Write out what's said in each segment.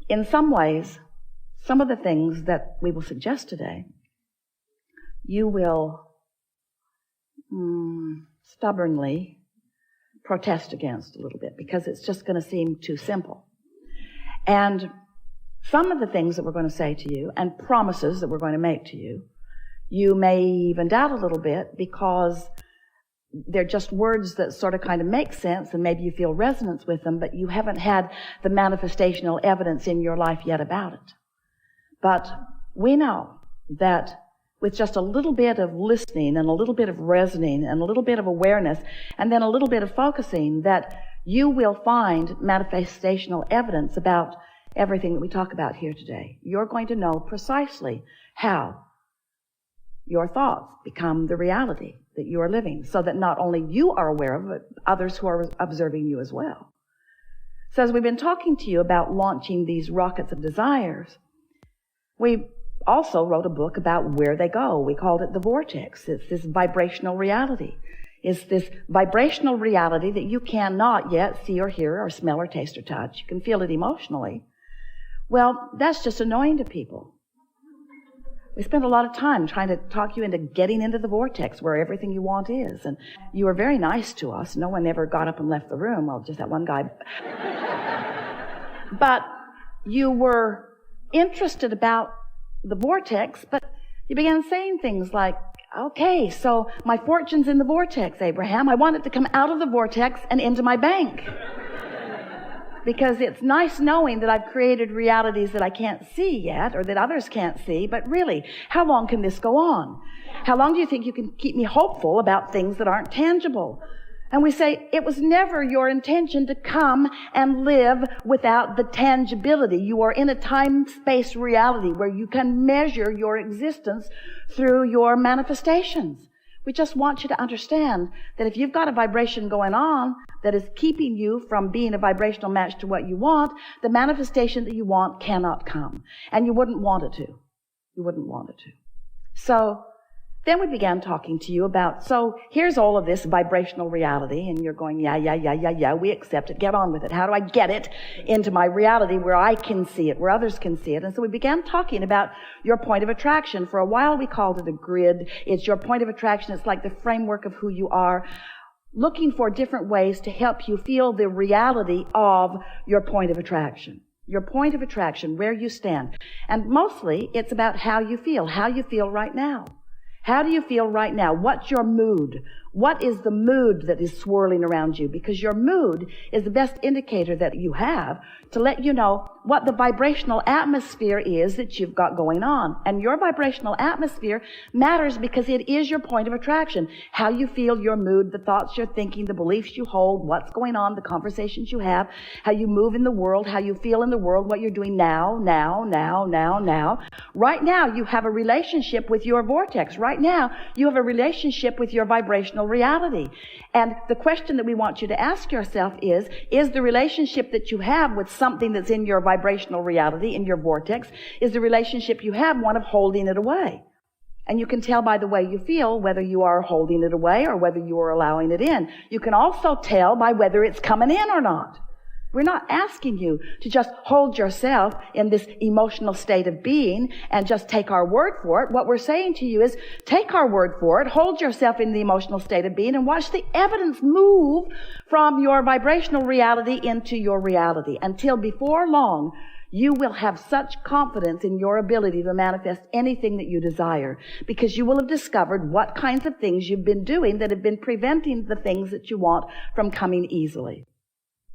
in some ways, some of the things that we will suggest today, you will stubbornly protest against a little bit, because it's just going to seem too simple. And some of the things that we're going to say to you and promises that we're going to make to you, you may even doubt a little bit, because they're just words that sort of kind of make sense, and maybe you feel resonance with them, but you haven't had the manifestational evidence in your life yet about it. But we know that with just a little bit of listening and a little bit of resonating and a little bit of awareness and then a little bit of focusing, that you will find manifestational evidence about everything that we talk about here today. You're going to know precisely how your thoughts become the reality that you are living, so that not only you are aware of it, but others who are observing you as well. So as we've been talking to you about launching these rockets of desires, we also wrote a book about where they go. We called it The Vortex. It's this vibrational reality. It's this vibrational reality that you cannot yet see or hear or smell or taste or touch. You can feel it emotionally. Well, that's just annoying to people. We spent a lot of time trying to talk you into getting into the vortex where everything you want is. And you were very nice to us. No one ever got up and left the room. Well, just that one guy. But you were interested about the vortex, but you began saying things like, okay, so my fortune's in the vortex, Abraham. I want it to come out of the vortex and into my bank. Because it's nice knowing that I've created realities that I can't see yet, or that others can't see, but really, how long can this go on? How long do you think you can keep me hopeful about things that aren't tangible? And we say, it was never your intention to come and live without the tangibility. You are in a time-space reality where you can measure your existence through your manifestations. We just want you to understand that if you've got a vibration going on that is keeping you from being a vibrational match to what you want, the manifestation that you want cannot come. And you wouldn't want it to. You wouldn't want it to. So then we began talking to you about, so here's all of this vibrational reality, and you're going, yeah, we accept it, get on with it. How do I get it into my reality where I can see it, where others can see it? And so we began talking about your point of attraction. For a while we called it a grid. It's your point of attraction. It's like the framework of who you are, looking for different ways to help you feel the reality of your point of attraction. Your point of attraction, where you stand. And mostly it's about how you feel right now. How do you feel right now? What's your mood? What is the mood that is swirling around you? Because your mood is the best indicator that you have to let you know what the vibrational atmosphere is that you've got going on. And your vibrational atmosphere matters because it is your point of attraction. How you feel, your mood, the thoughts you're thinking, the beliefs you hold, what's going on, the conversations you have, how you move in the world, how you feel in the world, what you're doing now. Right now, you have a relationship with your vortex. Right now, you have a relationship with your vibrational reality. And the question that we want you to ask yourself is the relationship that you have with something that's in your vibrational reality, in your vortex, is the relationship you have one of holding it away? And you can tell by the way you feel whether you are holding it away or whether you are allowing it in. You can also tell by whether it's coming in or not. We're not asking you to just hold yourself in this emotional state of being and just take our word for it. What we're saying to you is take our word for it, hold yourself in the emotional state of being, and watch the evidence move from your vibrational reality into your reality until before long you will have such confidence in your ability to manifest anything that you desire, because you will have discovered what kinds of things you've been doing that have been preventing the things that you want from coming easily.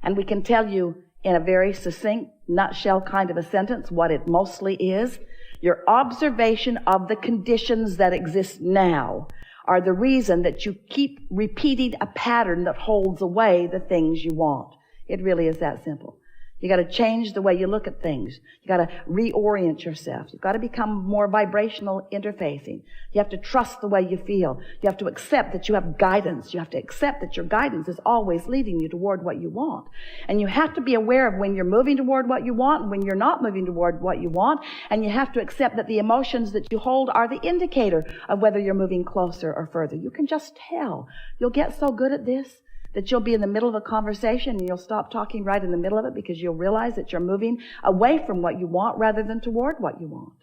And we can tell you in a very succinct, nutshell kind of a sentence what it mostly is. Your observation of the conditions that exist now are the reason that you keep repeating a pattern that holds away the things you want. It really is that simple. You got to change the way you look at things. You got to reorient yourself. You've got to become more vibrational interfacing. You have to trust the way you feel. You have to accept that you have guidance. You have to accept that your guidance is always leading you toward what you want. And you have to be aware of when you're moving toward what you want and when you're not moving toward what you want. And you have to accept that the emotions that you hold are the indicator of whether you're moving closer or further. You can just tell. You'll get so good at this That you'll be in the middle of a conversation and you'll stop talking right in the middle of it because you'll realize that you're moving away from what you want rather than toward what you want.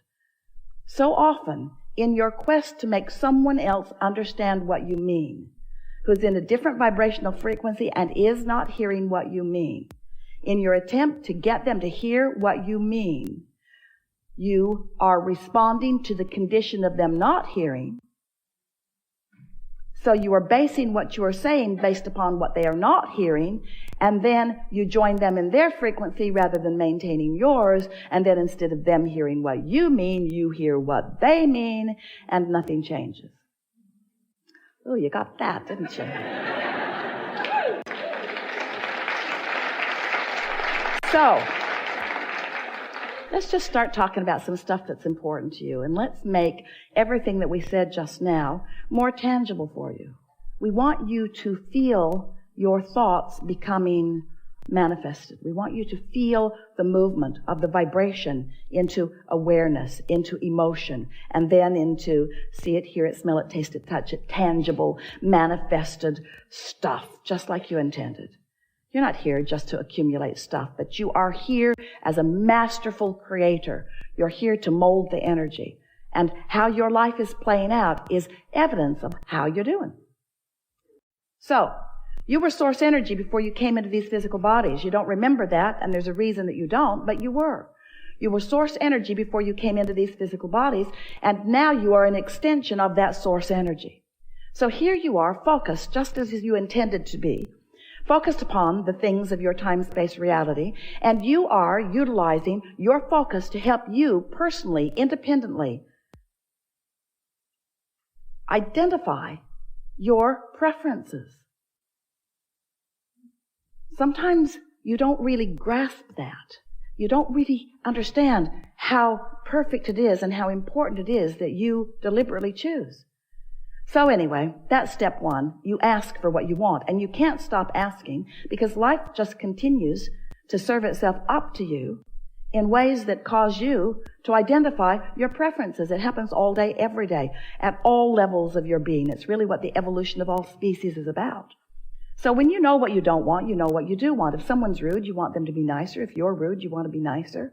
So often, in your quest to make someone else understand what you mean, who's in a different vibrational frequency and is not hearing what you mean, in your attempt to get them to hear what you mean, you are responding to the condition of them not hearing. So you are basing what you are saying based upon what they are not hearing, and then you join them in their frequency rather than maintaining yours, and then instead of them hearing what you mean, you hear what they mean, and nothing changes. Oh, you got that, didn't you? So, let's just start talking about some stuff that's important to you, and let's make everything that we said just now more tangible for you. We want you to feel your thoughts becoming manifested. We want you to feel the movement of the vibration into awareness, into emotion, and then into see it, hear it, smell it, taste it, touch it, tangible, manifested stuff, just like you intended. You're not here just to accumulate stuff, but you are here as a masterful creator. You're here to mold the energy. And how your life is playing out is evidence of how you're doing. So, you were source energy before you came into these physical bodies. You don't remember that, and there's a reason that you don't, but you were. You were source energy before you came into these physical bodies, and now you are an extension of that source energy. So here you are, focused just as you intended to be, focused upon the things of your time-space reality, and you are utilizing your focus to help you personally, independently, identify your preferences. Sometimes you don't really grasp that. You don't really understand how perfect it is and how important it is that you deliberately choose. So anyway, that's step one. You ask for what you want, and you can't stop asking because life just continues to serve itself up to you in ways that cause you to identify your preferences. It happens all day, every day, at all levels of your being. It's really what the evolution of all species is about. So when you know what you don't want, you know what you do want. If someone's rude, you want them to be nicer. If you're rude, you want to be nicer.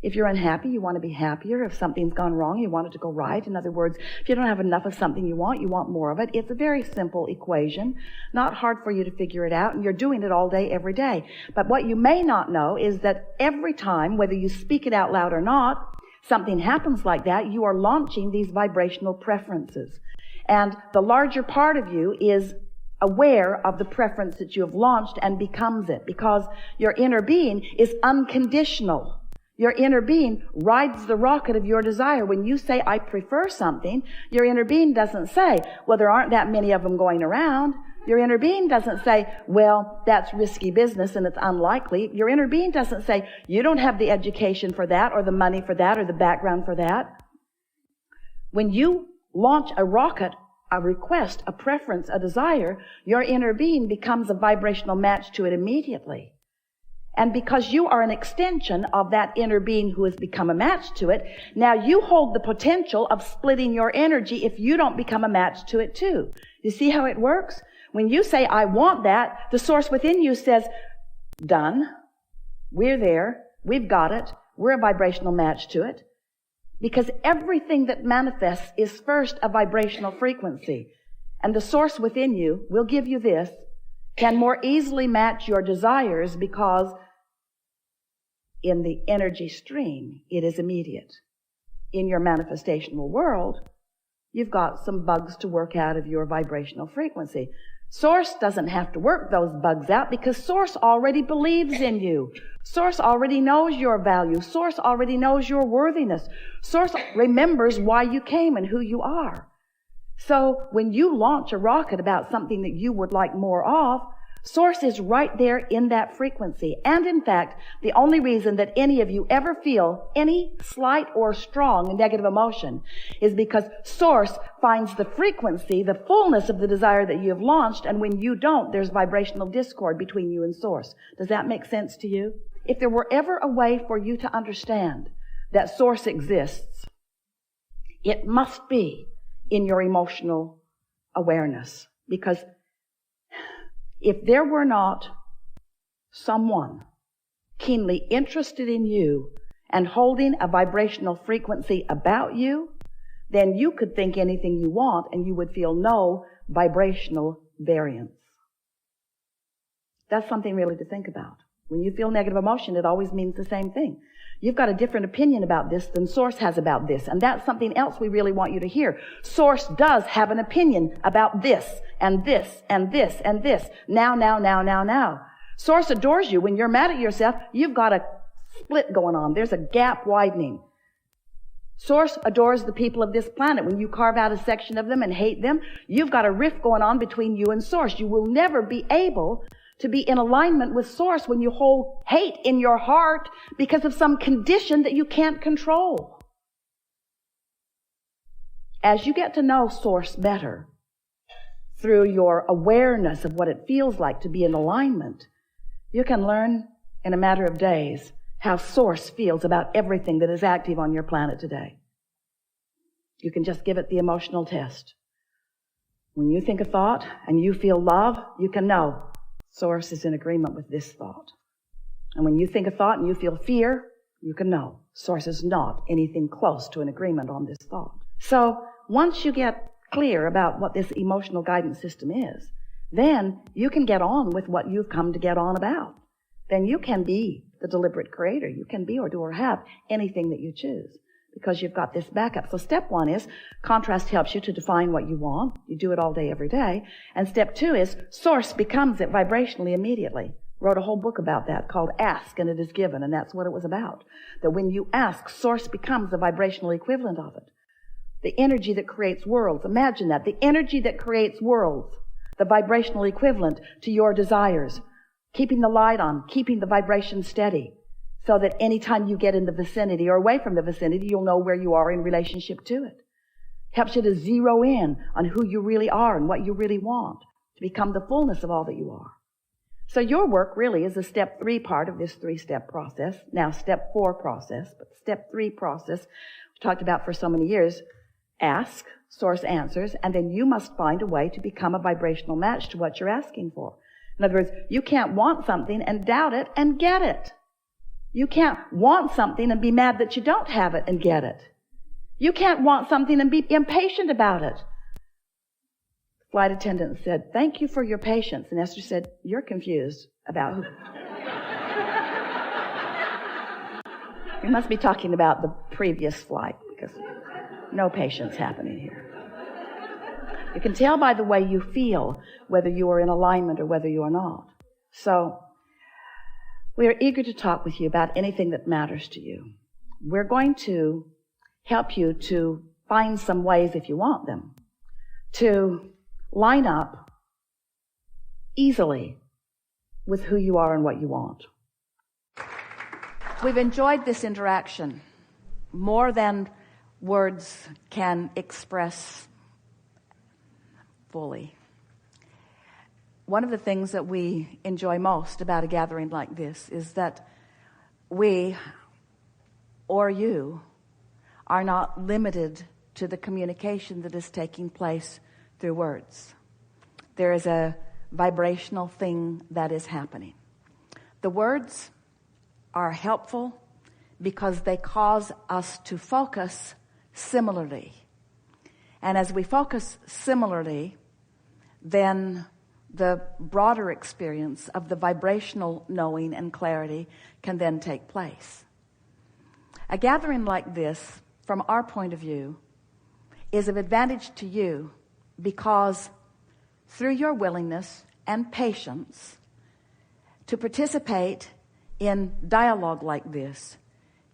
If you're unhappy, you want to be happier. If something's gone wrong, you want it to go right. In other words, if you don't have enough of something you want more of it. It's a very simple equation, not hard for you to figure it out, and you're doing it all day, every day. But what you may not know is that every time, whether you speak it out loud or not, something happens like that, you are launching these vibrational preferences. And the larger part of you is aware of the preference that you have launched and becomes it, because your inner being is unconditional. Your inner being rides the rocket of your desire. When you say, I prefer something, your inner being doesn't say, well, there aren't that many of them going around. Your inner being doesn't say, well, that's risky business and it's unlikely. Your inner being doesn't say, you don't have the education for that or the money for that or the background for that. When you launch a rocket, a request, a preference, a desire, your inner being becomes a vibrational match to it immediately. And because you are an extension of that inner being who has become a match to it, now you hold the potential of splitting your energy if you don't become a match to it too. You see how it works? When you say, I want that, the source within you says, done. We're there. We've got it. We're a vibrational match to it. Because everything that manifests is first a vibrational frequency. And the source within you will give you this, can more easily match your desires because in the energy stream, it is immediate. In your manifestational world, you've got some bugs to work out of your vibrational frequency. Source doesn't have to work those bugs out because Source already believes in you. Source already knows your value. Source already knows your worthiness. Source remembers why you came and who you are. So when you launch a rocket about something that you would like more of, Source is right there in that frequency. And in fact, the only reason that any of you ever feel any slight or strong negative emotion is because Source finds the frequency, the fullness of the desire that you have launched, and when you don't, there's vibrational discord between you and Source. Does that make sense to you? If there were ever a way for you to understand that Source exists, it must be in your emotional awareness, because If there were not someone keenly interested in you and holding a vibrational frequency about you, then you could think anything you want and you would feel no vibrational variance. That's something really to think about. When you feel negative emotion, it always means the same thing. You've got a different opinion about this than Source has about this, and that's something else we really want you to hear. Source does have an opinion about this, and this, and this, and this. Now. Source adores you. When you're mad at yourself, you've got a split going on. There's a gap widening. Source adores the people of this planet. When you carve out a section of them and hate them, you've got a rift going on between you and Source. You will never be able to be in alignment with Source when you hold hate in your heart because of some condition that you can't control. As you get to know Source better through your awareness of what it feels like to be in alignment, you can learn in a matter of days how Source feels about everything that is active on your planet today. You can just give it the emotional test. When you think a thought and you feel love, you can know Source is in agreement with this thought. And when you think a thought and you feel fear, you can know Source is not anything close to an agreement on this thought. So once you get clear about what this emotional guidance system is, then you can get on with what you've come to get on about. Then you can be the deliberate creator. You can be or do or have anything that you choose because you've got this backup. So step 1 is contrast helps you to define what you want. You do it all day, every day. And step 2 is Source becomes it vibrationally immediately. Wrote a whole book about that called Ask and It Is Given, and that's what it was about. That when you ask, Source becomes the vibrational equivalent of it. The energy that creates worlds. Imagine that. The energy that creates worlds. The vibrational equivalent to your desires. Keeping the light on, keeping the vibration steady, so that anytime you get in the vicinity or away from the vicinity, you'll know where you are in relationship to it. Helps you to zero in on who you really are and what you really want, to become the fullness of all that you are. So your work really is a step 3 part of this 3-step process. Now step 4 process, but step 3 process we talked about for so many years. Ask, Source answers, and then you must find a way to become a vibrational match to what you're asking for. In other words, you can't want something and doubt it and get it. You can't want something and be mad that you don't have it and get it. You can't want something and be impatient about it. The flight attendant said, "Thank you for your patience." And Esther said, "You're confused about who." You must be talking about the previous flight because no patience happening here. You can tell by the way you feel whether you are in alignment or whether you are not. So we are eager to talk with you about anything that matters to you. We're going to help you to find some ways, if you want them, to line up easily with who you are and what you want. We've enjoyed this interaction more than words can express fully. One of the things that we enjoy most about a gathering like this is that we, or you, are not limited to the communication that is taking place through words. There is a vibrational thing that is happening. The words are helpful because they cause us to focus similarly. And as we focus similarly, then the broader experience of the vibrational knowing and clarity can then take place. A gathering like this, from our point of view, is of advantage to you because through your willingness and patience to participate in dialogue like this,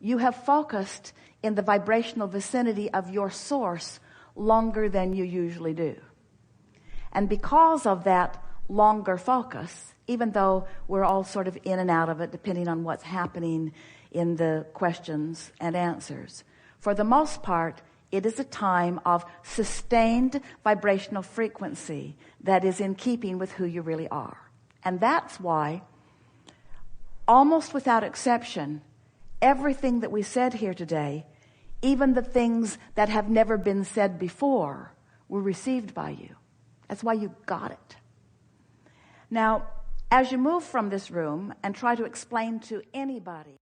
you have focused in the vibrational vicinity of your Source longer than you usually do. And because of that longer focus, even though we're all sort of in and out of it depending on what's happening in the questions and answers, for the most part, it is a time of sustained vibrational frequency that is in keeping with who you really are. And that's why, almost without exception, everything that we said here today, even the things that have never been said before, were received by you. That's why you got it. Now, as you move from this room and try to explain to anybody